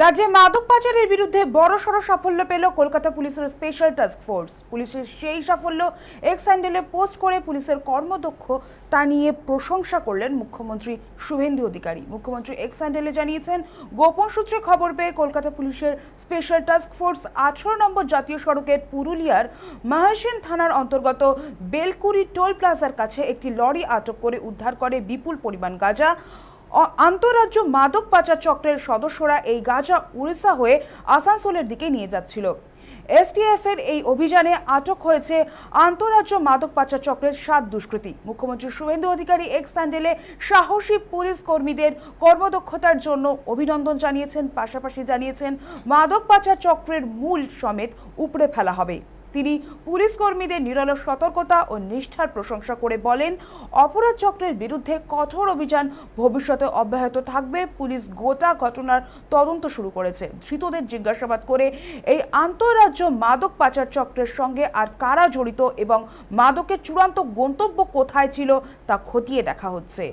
রাজ্যে মাদক পাচারের বিরুদ্ধে বড়সড় সাফল্য পেল কলকাতা পুলিশের স্পেশাল টাস্ক ফোর্স। পুলিশের সেই সাফল্য এক্স হ্যান্ডেলে পোস্ট করে পুলিশের কর্মদক্ষ তা নিয়ে প্রশংসা করলেন মুখ্যমন্ত্রী শুভেন্দু অধিকারী। মুখ্যমন্ত্রী এক্স হ্যান্ডেলে জানিয়েছেন, গোপন সূত্রে খবর পেয়ে কলকাতা পুলিশের স্পেশাল টাস্ক ফোর্স 18 নম্বর জাতীয় সড়কের পুরুলিয়ার মহেশন থানার অন্তর্গত বেলকুড়ি টোল প্লাজার কাছে একটি লরি আটক করে উদ্ধার করে বিপুল পরিমাণ গাঁজা। আন্তঃরাজ্য মাদক পাচার চক্রের সদস্যরা এই গাঁজা উড়িষ্যা হয়ে আসানসোলের দিকে নিয়ে যাচ্ছিল। এসটিএফ এর এই অভিযানে আটক হয়েছে আন্তঃরাজ্য মাদক পাচার চক্রের 7 দুষ্কৃতী। মুখ্যমন্ত্রী শুভেন্দু অধিকারী এক্স হ্যান্ডেলে সাহসী পুলিশ কর্মীদের কর্মদক্ষতার জন্য অভিনন্দন জানিয়েছেন, পাশাপাশি জানিয়েছেন মাদক পাচার চক্রের মূল সমেত উপড়ে ফেলা হবে। তিনি পুলিশ কর্মীদের নিরলস সতর্কতা ও নিষ্ঠার প্রশংসা করে বলেন, অপরাধ চক্রের বিরুদ্ধে কঠোর অভিযান ভবিষ্যতে অব্যাহত থাকবে। পুলিশ গোটা ঘটনার তদন্ত শুরু করেছে। ধৃতদের জিজ্ঞাসাবাদ করে এই আন্তঃরাজ্য মাদক পাচার চক্রের সঙ্গে আর কারা জড়িত এবং মাদকের চূড়ান্ত গন্তব্য কোথায় ছিল তা খতিয়ে দেখা হচ্ছে।